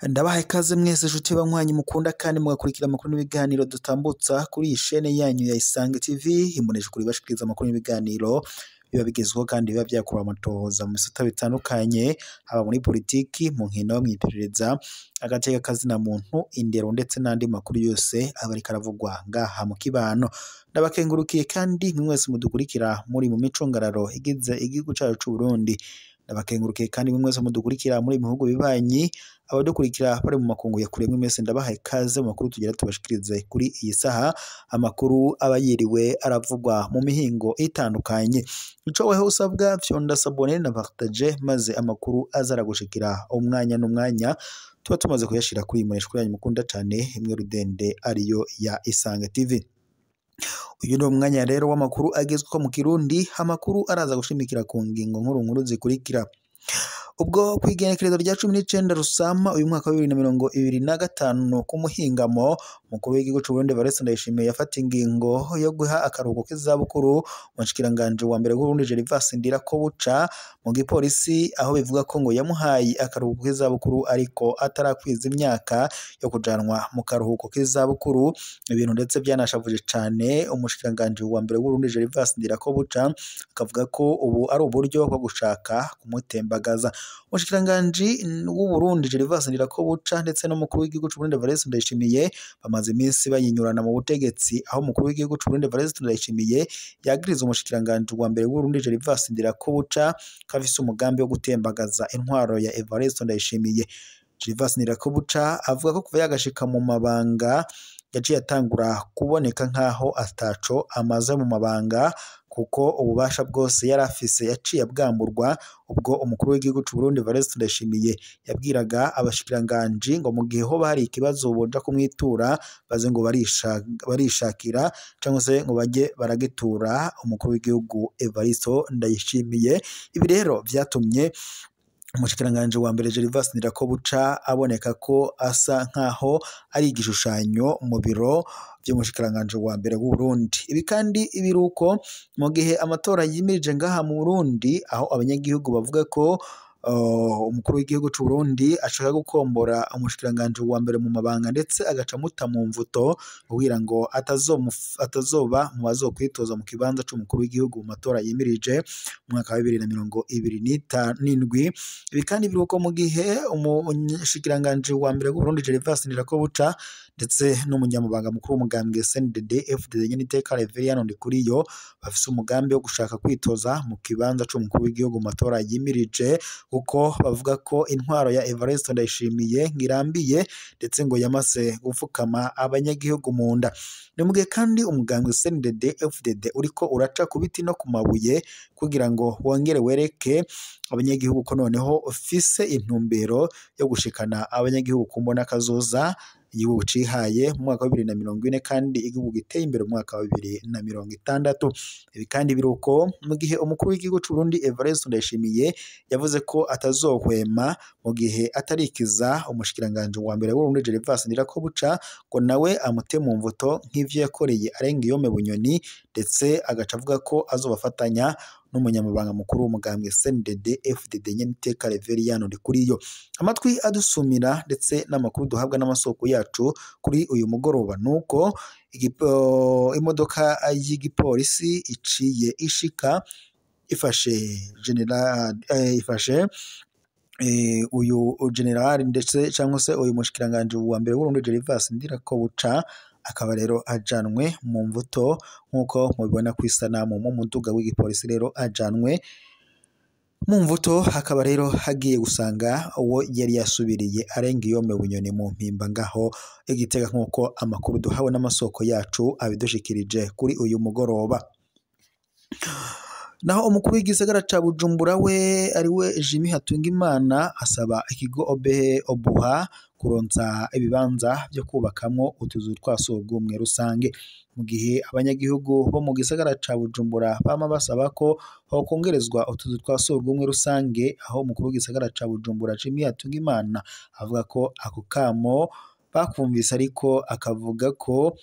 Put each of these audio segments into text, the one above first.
Ndabahaye ikaze mwese nshuti banywanyi mukunda kandi mugakurikira amakuru n'ibiganiro dutambutsa kuri iyi shene yanyu ya Isange TV, imbonesha kuri bashikiriza amakuru n'ibiganiro biba bigezweho kandi biba byakuruwe amatohoza mu bisata bitandukanye, haba muri politiki, mu nkino, mw'iperereza, agateka kazina muntu, indero ndetse n'andi makuru yose aba ariko aravugwa ngaha mu kibano. Ndabakengurukiye kandi mwese mudukurikira muri mu micungararo igize igihugu cyacu c'u Burundi. Ndabakengurukiye kandi mwese mudukurikira muri bihugu bibanyi, abadukurikira bari mu makungu ya kure mwese ndabahaye ikaze mu makuru tugira tubashikirize kuri iyi saha, amakuru aba yiriwe aravugwa mu mihingo itandukanye. Ico weho usabwa vyonda sabone na partage, maze amakuru azaragushikira umwanya n'umwanya tuba tumaze kuyashira kuri imbonesha kuri yanyu mukunda cane, imwe rudende ariyo ya Isange TV. Uyu ni umwanya rero w'amakuru agezweho mu Kirundi, amakuru araza gushimikira ku ngingo nkuru zikurikira. Ubwo kwigenekerezo rya 19 Rusama uyu mwaka wa 2025 ku muhingamo, umukuru w'igihugu c'u Burundi Evariste Ndayishimiye yafata ingingo yo guha akaruhuko k'izabukuru umushikiranganje wa mbere w'Uburundi Gervas Ndirakobuca mu gipolisi, aho bivuga ko ngo yamuhaye akaruhuko k'izabukuru ariko atarakwiza imyaka yo kujanwa mu karuhuko k'izabukuru. Ibintu ndetse byanashavuje cane umushikiranganje wa mbere w'Uburundi Gervas Ndirakobuca, akavuga ko ubu ari uburyo bwo gushaka kumutembagaza. Umushikiranganje w'u Burundi Gervas Ndirakobuca ndetse n'umukuru w'igihugu c'u Burundi Evariste Ndayishimiye bamaze iminsi bayinyurana mu butegetsi, aho umukuru w'igihugu c'u Burundi Evariste Ndayishimiye yagiriza umushikiranganje wa mbere w'u Burundi Gervas Ndirakobuca ko afise umugambi wo gutembagaza intwaro ya Evariste Ndayishimiye. Gervas Ndirakobuca avuga ko kuva yagashika mu mabanga yaciye atangura kuboneka nkaho ataco amaze mu mabanga, kuko ububasha bwose yari afise yaciye abwamburwa ubwo umukuru w'igihugu c'u Burundi Evariste Ndayishimiye yabwiraga abashikiranganje ngo mu gihe ho bari ikibazo boja kumwitura baze ngo barishakira cyangwa se ngo bajye baragitura umukuru w'igihugu Evariste Ndayishimiye. Ibi rero vyatumye umushikiranganje wa mbere Gervas Ndirakobuca aboneka ko asa nkaho ari igishushanyo mu biro by'umushikiranganje wa mbere w'u Burundi. Ibi kandi biruko mu gihe amatora yimirije ngaha mu Burundi, aho abanyagihugu bavuga ko umukuru w'igihugu c'u Burundi ashaka gukombora umushikiranganje wa mbere mu mabanga ndetse agaca muta mu mvuto kugira ngo atazoba mu bazokwitoza mu kibanza c'umukuru w'igihugu mu matora yimirije mu mwaka wa 2027. Ibi kandi biruko mu gihe umushikiranganje wa mbere w'u Burundi Gervas Ndirakobuca ndetse n'umunyamabanga mukuru w'umugambwe CNDD FDD Nyeniteka Reverien Ndikuriyo bafise umugambi wo gushaka kwitoza mu kibanza c'umukuru w'igihugu mu matora yimirije, kuko bavuga ko intwaro ya Evariste Ndayishimiye ngirambiye ndetse ngo yamaze gupfukama abanyagihugu mu nda. Ni mu gihe kandi umugambwe CNDD FDD uriko uraca ku biti no ku mabuye kugira ngo wongere wereke abanyagihugu ko noneho ufise intumbero yo gushikana abanyagihugu ku mbona kazoza igihugu cihaye mu mwaka wa 2040 kandi igihugu giteye imbere mu mwaka wa 2060. Ibi kandi biruko mu gihe umukuru w'igihugu c'u Burundi Evariste Ndayishimiye yavuze ko atazohwema mu gihe atarikiza umushikiranganje wa mbere w'Uburundi Gervas Ndirakobuca ngo nawe amute mu mvuto nk'ivyo yakoreye Arengiyome Bunyoni, ndetse agaca avuga ko azobafatanya n'umunyamabanga mukuru w'umugambwe CNDD FDD Nyeniteka Reverien Ndikuriyo. Amatwi adusumira ndetse n'amakuru duhabwa n'amasoko yacu kuri uyu mugoroba nuko imodoka y'igipolisi iciye ishika ifashe uyu general ndetse cyangwa se uyu mushikiranganje wa mbere w'Uburundi Gervas Ndirakobuca, akaba rero ajanwe mu mvuto nk'uko mubibona ku isanamu mu muduga w'igipolisi. Rero ajanwe mu mvuto, hakaba rero hagiye gusanga uwo yari yasubiriye Arengiyome Bunyoni mu mpimba ngaho Igitega, nk'uko amakuru duhawe n'amasoko yacu abidushikirije kuri uyu mugoroba. Naho umukuru w'igisagara ca Bujumbura we ariwe Jimmy Hatungimana asaba ikigo Obuha kuronsa ibibanza byo kubakamwo utuzu twa surwumwe rusange, mu gihe abanyagihugu bo mu gisagara ca Bujumbura bama basaba ko hokongerezwa utuzu twa surwumwe rusange, aho umukuru w'igisagara ca Bujumbura Jimmy Hatungimana avuga ko ako kamo bakumvise ariko akavuga ko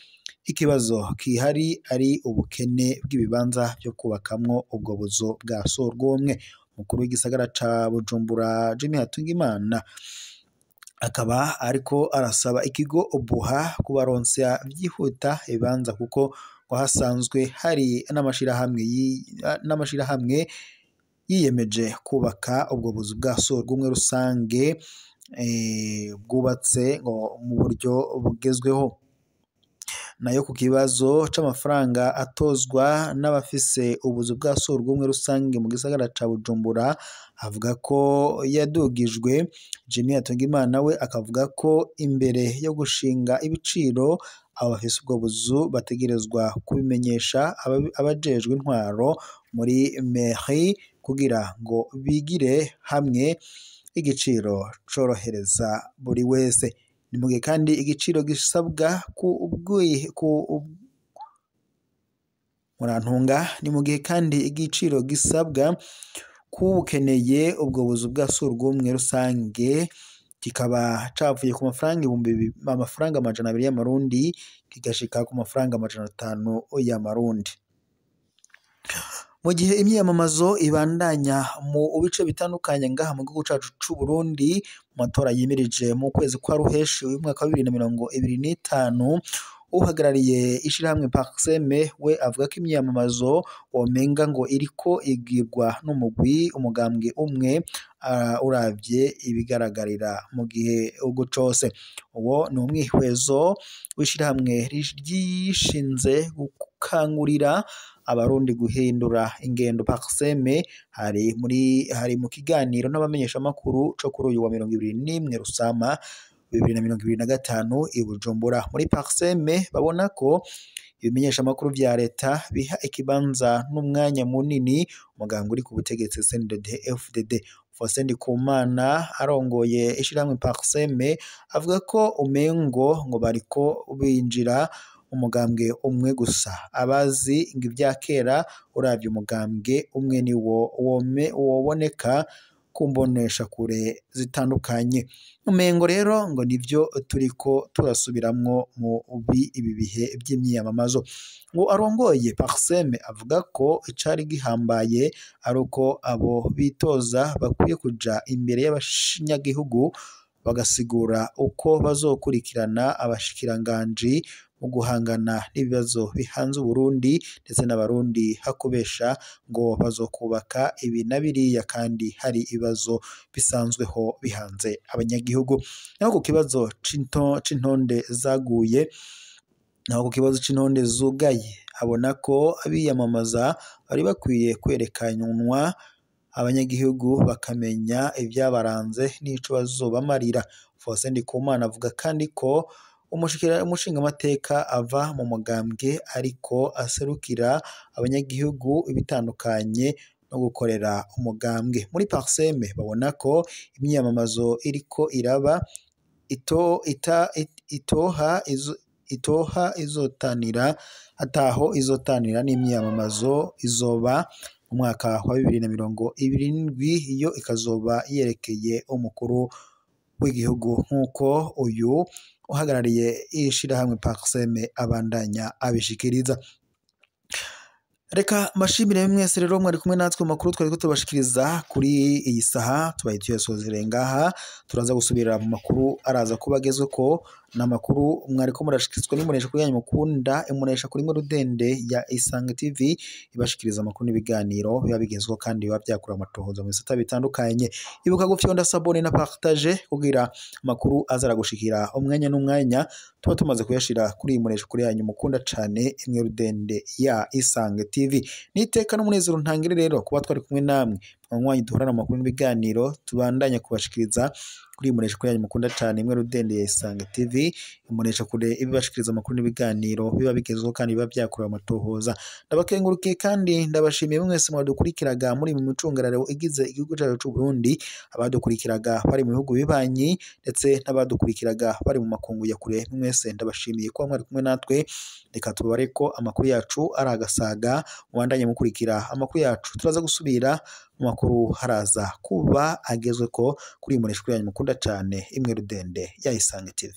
ikibazo kihari ari ubukene bw'ibibanza byo kubakamwo ubwo buzu bwa surwumwe. Umukuru w'igisagara ca Bujumbura Jimmy Hatungimana akaba ariko arasaba ikigo Obuha kubaronsa vyihuta ibibanza kuko ngo hasanzwe hari n'amashirahamwe yiyemeje kubaka ubwo buzu bwa surwumwe rusange bwubatse ngo mu buryo bugezweho. Nayo ku kibazo c'amafaranga atozwa n'abafise ubuzu bwa surwumwe rusange mu gisagara ca Bujumbura avuga ko yadugijwe. Jimmy Hatungimana we akavuga ko imbere yo gushinga ibiciro abo bafise ubwo buzu bategerezwa kubimenyesha abajejwe intwaro muri mairie kugira ngo bigire hamwe igiciro corohereza buri wese. Ni mugihe kandi igiciro gisabwa kubukeneye ubwo buzu bwa surwumwe rusange kikaba cavuye ku amafaranga amajana 200 y'amarundi kigashika ku mafaranga amajana 500 y'amarundi. Mu gihe imyiyamamazo ibandanya mu bice bitandukanye ngaha mu gihugu cacu c'u Burundi mu matora yimirije mu kwezi kwa Ruheshi uyu mwaka wa 2025, uhagarariye ishirahamwe Parseme we avuga ko imyiyamamazo womenga ngo iriko igirwa umugambwe umwe uravye ibigaragarira mu gihe ubwo cose. Uwo ni umwihwezo w'ishirahamwe ryishinze gukangurira abarundi guhindura ingendo. Parseme hari mu kiganiro n'abamenyesha makuru co kuri uyu wa 21 Rusama 2025 i Bujumbura. Muri Parseme babona ko ibimenyesha makuru vya leta biha ikibanza n'umwanya munini umuganga uri ku butegetsi CNDD-FDD. Faustin Ndikumana arongoye ishirahamwe Parseme avuga ko umengo ngo bariko binjira umugambwe umwe gusa. Abazi ngo ibya kera uravye umugambwe umwe ni woboneka kumbonesha kure zitandukanye. Umengo rero ngo nivyo turiko turasubiramwo mu ibi bihe by'imyiyamamazo. Ngo arongoye Parseme avuga ko icari gihambaye ari uko abo bitoza bakwiye kuja imbere y'abashinyagihugu bagasigura uko bazokurikirana abashikiranganji mu guhangana n'ibibazo bihanze Burundi ndetse n'abarundi hakubesha ngo bazokubaka ibi na biriya kandi hari ibibazo bisanzweho bihanze abanyagihugu. Naho ku kibazo c'intonde zugaye abona ko abiyamamaza bari bakwiye kwerekanwa abanyagihugu bakamenya ibyabaranze n'ico bazobamarira. Faustin Ndikumana avuga kandi ko umushingamateka ava mu mugambwe ariko aserukira abanyagihugu ibitandukanye no gukorera umugambwe. Muri Parseme babona ko imyiyamamazo iriko iraba izotanira n'imyiyamamazo izoba mu mwaka wa 2027 iyo ikazoba yerekeye umukuru w'igihugu nk'uko uyu uhagarariye ishirahamwe Parseme abandanya abishikiriza. Reka mbashimire mwese rero mwari kumwe natwe mu makuru twari tubashikiriza kuri iyi saha tubaye tuyasozere ngaha. Turaza gusubira mu makuru araza kubagezwe ko n'amakuru mwari ko murashikizwa n'umunesha kuri yanyu mukunda imunesha kuri Rudende ya Isange TV ibashikiriza amakuru n'ibiganiro biba bigezweho kandi biba byakura amatohoza mu bisata bitandukanye. Ibuka gufyonda sabone na partage kugira amakuru azara gushikira umwanya n'umwanya tuba tumaze kuyashira kuri imunesha kuri yanyu mukunda cane imwe Rudende ya Isange TV. Niteka n'umunezero ntangire rero kuba twari kumwe namwe mwanywanyi duhorana amakuru n'ibiganiro tubandanya kubashikiriza kuri imunesha kuri yanyu mukunda cane imwe Rudende ya Isange TV. Imunesha kure ibibashikiriza amakuru n'ibiganiro biba bigezweho kandi biba byakura amatohoza. Ndabakengurukiye kandi ndabashimiye mwese mwadukurikiraga muri mu micungararo igize igihugu cyacu c'u Burundi, abadukurikiraga bari mu bihugu bibanyi ndetse n'abadukurikiraga bari mu makungu ya kure. Mwese ndabashimiye ko mwari kumwe natwe. Reka tubare ko amakuru yacu ari agasaga mubandanye mukurikira amakuru yacu. Turaza gusubira mu makuru haraza kuba agezwe ko kuri imunesha kuri yanyu mukunda mukunda cane imwe rudende ya Isange TV.